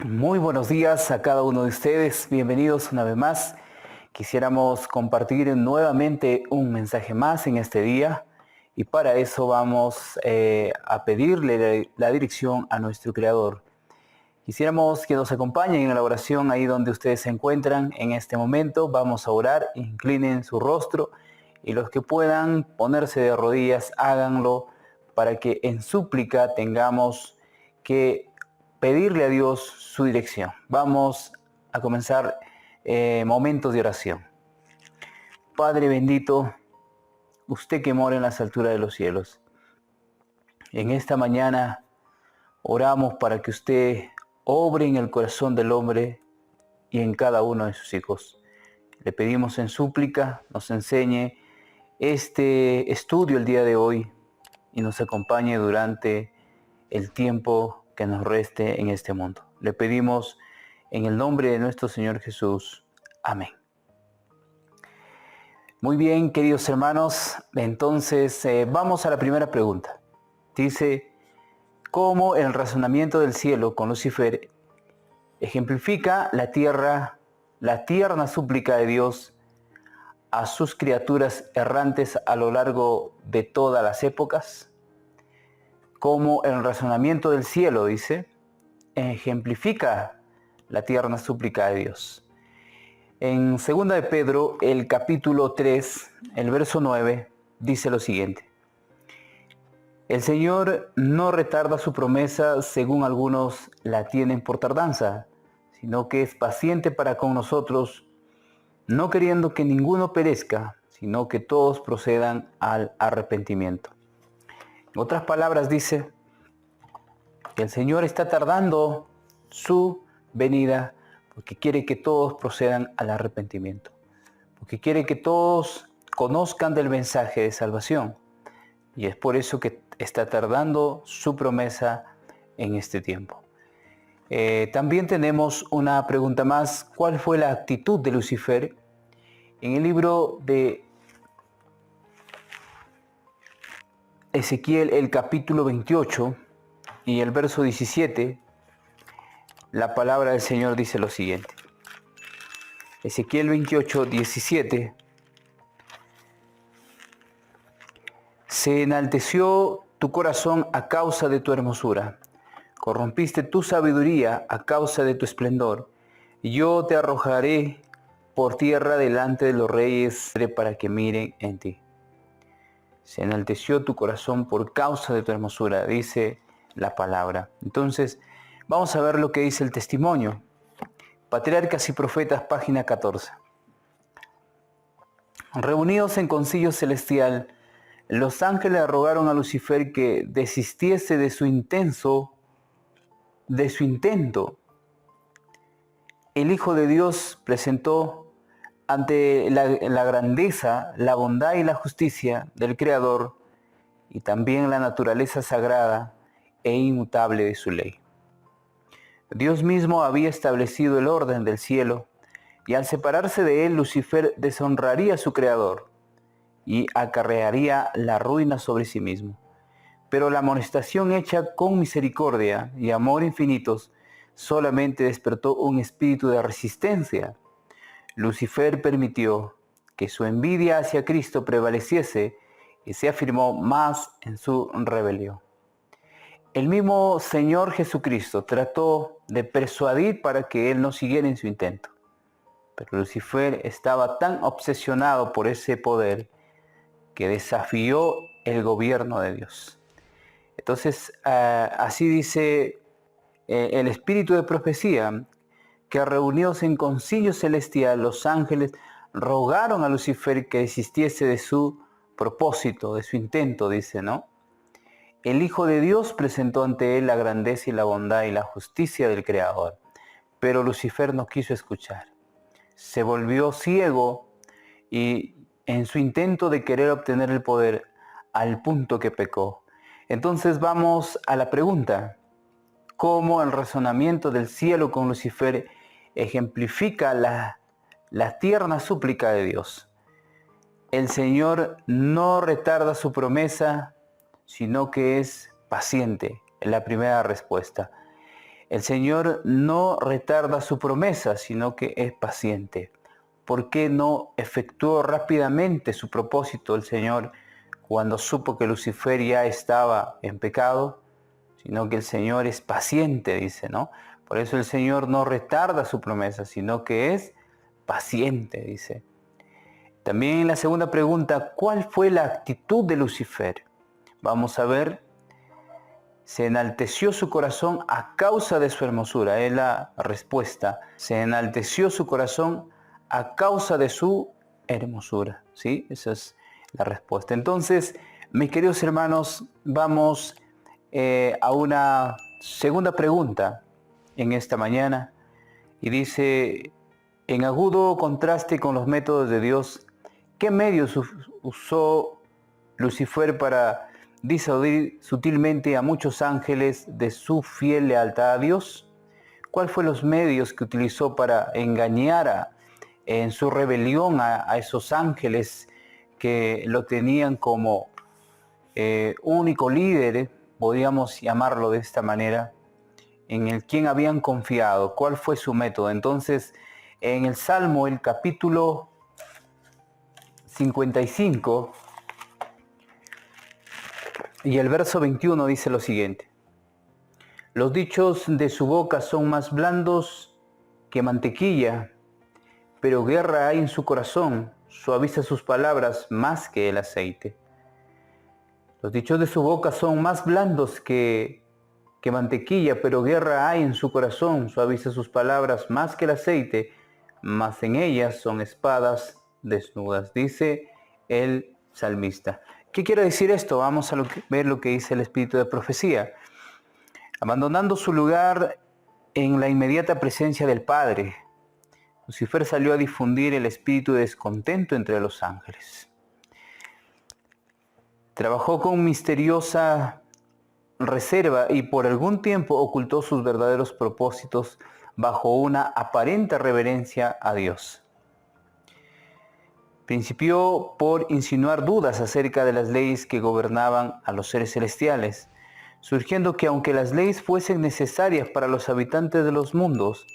Muy buenos días a cada uno de ustedes. Bienvenidos una vez más. Quisiéramos compartir nuevamente un mensaje más en este día y para eso vamos a pedirle la dirección a nuestro Creador. Quisiéramos que nos acompañen en la oración ahí donde ustedes se encuentran en este momento. Vamos a orar, inclinen su rostro y los que puedan ponerse de rodillas, háganlo para que en súplica tengamos que pedirle a Dios su dirección. Vamos a comenzar momentos de oración. Padre bendito, usted que mora en las alturas de los cielos, en esta mañana oramos para que usted obre en el corazón del hombre y en cada uno de sus hijos. Le pedimos en súplica, nos enseñe este estudio el día de hoy y nos acompañe durante el tiempo que nos reste en este mundo. Le pedimos en el nombre de nuestro Señor Jesús. Amén. Muy bien, queridos hermanos, entonces vamos a la primera pregunta. Dice, ¿cómo el razonamiento del cielo con Lucifer ejemplifica la tierna súplica de Dios a sus criaturas errantes a lo largo de todas las épocas? Como el razonamiento del cielo, dice, ejemplifica la tierna súplica de Dios. En 2 de Pedro, el capítulo 3, el verso 9, dice lo siguiente. El Señor no retarda su promesa, según algunos la tienen por tardanza, sino que es paciente para con nosotros, no queriendo que ninguno perezca, sino que todos procedan al arrepentimiento. En otras palabras dice que el Señor está tardando su venida porque quiere que todos procedan al arrepentimiento, porque quiere que todos conozcan del mensaje de salvación. Y es por eso que está tardando su promesa en este tiempo. También tenemos una pregunta más. ¿Cuál fue la actitud de Lucifer? En el libro de Ezequiel, el capítulo 28 y el verso 17, la palabra del Señor dice lo siguiente. Ezequiel 28, 17. Se enalteció tu corazón a causa de tu hermosura. Corrompiste tu sabiduría a causa de tu esplendor. Yo te arrojaré por tierra delante de los reyes para que miren en ti. Se enalteció tu corazón por causa de tu hermosura, dice la palabra. Entonces, vamos a ver lo que dice el testimonio. Patriarcas y Profetas, página 14. Reunidos en concilio celestial, los ángeles rogaron a Lucifer que desistiese de su intento. El Hijo de Dios presentó ante la grandeza, la bondad y la justicia del Creador y también la naturaleza sagrada e inmutable de su ley. Dios mismo había establecido el orden del cielo y al separarse de él, Lucifer deshonraría a su Creador y acarrearía la ruina sobre sí mismo. Pero la amonestación hecha con misericordia y amor infinitos solamente despertó un espíritu de resistencia. Lucifer permitió que su envidia hacia Cristo prevaleciese y se afirmó más en su rebelión. El mismo Señor Jesucristo trató de persuadir para que él no siguiera en su intento. Pero Lucifer estaba tan obsesionado por ese poder que desafió el gobierno de Dios. Entonces, así dice el espíritu de profecía, que reunidos en concilio celestial, los ángeles rogaron a Lucifer que desistiese de su propósito, de su intento, dice, ¿no? El Hijo de Dios presentó ante él la grandeza y la bondad y la justicia del Creador, pero Lucifer no quiso escuchar. Se volvió ciego y en su intento de querer obtener el poder, al punto que pecó. Entonces vamos a la pregunta: ¿cómo el razonamiento del cielo con Lucifer ejemplifica la tierna súplica de Dios? El Señor no retarda su promesa, sino que es paciente, es la primera respuesta. El Señor no retarda su promesa, sino que es paciente. ¿Por qué no efectuó rápidamente su propósito el Señor cuando supo que Lucifer ya estaba en pecado? Sino que el Señor es paciente, dice, ¿no? Por eso el Señor no retarda su promesa, sino que es paciente, dice. También en la segunda pregunta, ¿cuál fue la actitud de Lucifer? Vamos a ver, se enalteció su corazón a causa de su hermosura. Es la respuesta. Se enalteció su corazón a causa de su hermosura. ¿Sí? Esa es la respuesta. Entonces, mis queridos hermanos, vamos a una segunda pregunta en esta mañana. Y dice, en agudo contraste con los métodos de Dios, ¿qué medios usó Lucifer para disuadir sutilmente a muchos ángeles de su fiel lealtad a Dios? ¿Cuáles fueron los medios que utilizó para engañar en su rebelión a esos ángeles que lo tenían como único líder, podríamos llamarlo de esta manera, en el quien habían confiado? ¿Cuál fue su método? Entonces, en el Salmo, el capítulo 55, y el verso 21 dice lo siguiente: los dichos de su boca son más blandos que mantequilla, pero guerra hay en su corazón, suaviza sus palabras más que el aceite. Los dichos de su boca son más blandos que mantequilla, pero guerra hay en su corazón, suaviza sus palabras más que el aceite, mas en ellas son espadas desnudas, dice el salmista. ¿Qué quiere decir esto? Vamos a ver lo que dice el espíritu de profecía. Abandonando su lugar en la inmediata presencia del Padre, Lucifer salió a difundir el espíritu de descontento entre los ángeles. Trabajó con misteriosa reserva y por algún tiempo ocultó sus verdaderos propósitos bajo una aparente reverencia a Dios. Principió por insinuar dudas acerca de las leyes que gobernaban a los seres celestiales, surgiendo que aunque las leyes fuesen necesarias para los habitantes de los mundos,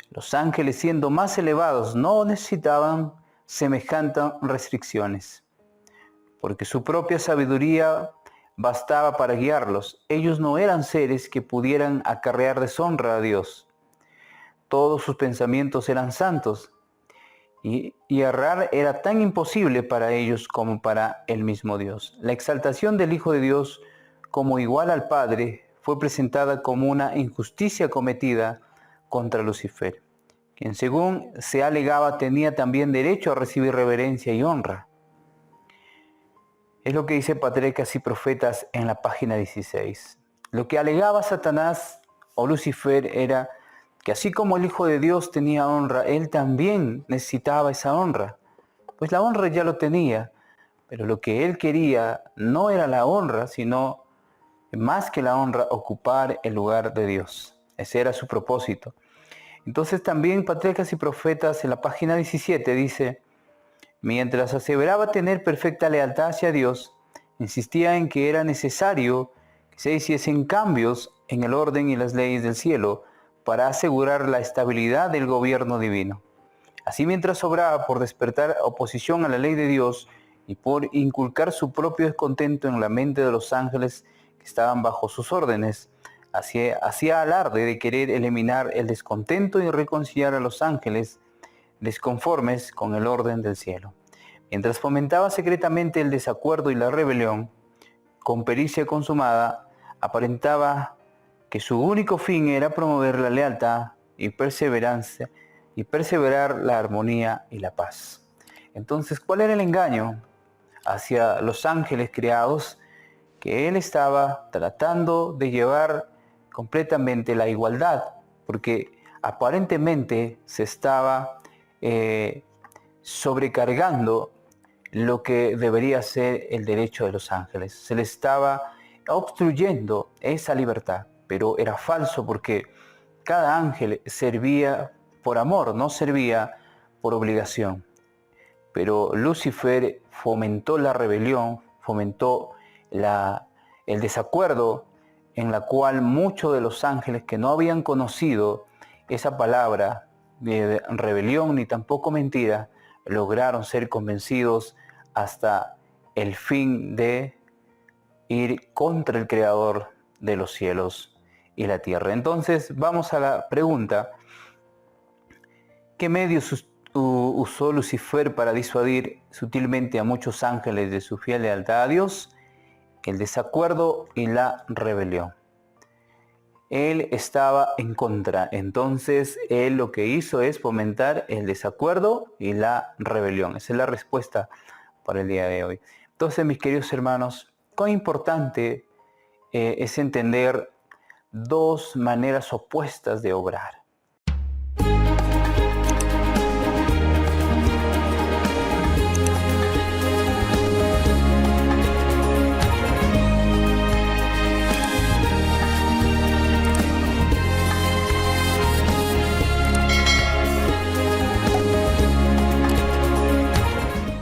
los ángeles, siendo más elevados, no necesitaban semejantes restricciones, porque su propia sabiduría bastaba para guiarlos. Ellos no eran seres que pudieran acarrear deshonra a Dios. Todos sus pensamientos eran santos, y errar era tan imposible para ellos como para el mismo Dios. La exaltación del Hijo de Dios como igual al Padre fue presentada como una injusticia cometida contra Lucifer, quien, según se alegaba, tenía también derecho a recibir reverencia y honra. Es lo que dice Patriarcas y Profetas en la página 16. Lo que alegaba Satanás o Lucifer era que así como el Hijo de Dios tenía honra, él también necesitaba esa honra. Pues la honra ya lo tenía, pero lo que él quería no era la honra, sino más que la honra, ocupar el lugar de Dios. Ese era su propósito. Entonces también Patriarcas y Profetas en la página 17 dice: mientras aseveraba tener perfecta lealtad hacia Dios, insistía en que era necesario que se hiciesen cambios en el orden y las leyes del cielo para asegurar la estabilidad del gobierno divino. Así, mientras obraba por despertar oposición a la ley de Dios y por inculcar su propio descontento en la mente de los ángeles que estaban bajo sus órdenes, hacía alarde de querer eliminar el descontento y reconciliar a los ángeles desconformes con el orden del cielo. Mientras fomentaba secretamente el desacuerdo y la rebelión, con pericia consumada, aparentaba que su único fin era promover la lealtad y perseverancia y perseverar la armonía y la paz. Entonces, ¿cuál era el engaño hacia los ángeles creados? Que él estaba tratando de llevar completamente la igualdad, porque aparentemente se estaba sobrecargando lo que debería ser el derecho de los ángeles. Se le estaba obstruyendo esa libertad, pero era falso, porque cada ángel servía por amor, no servía por obligación. Pero Lucifer fomentó la rebelión, fomentó el desacuerdo en la cual muchos de los ángeles que no habían conocido esa palabra de rebelión ni tampoco mentira, lograron ser convencidos hasta el fin de ir contra el Creador de los cielos y la tierra. Entonces vamos a la pregunta: ¿qué medios usó Lucifer para disuadir sutilmente a muchos ángeles de su fiel lealtad a Dios? El desacuerdo y la rebelión. Él estaba en contra, entonces él lo que hizo es fomentar el desacuerdo y la rebelión. Esa es la respuesta para el día de hoy. Entonces, mis queridos hermanos, cuán importante es entender dos maneras opuestas de obrar.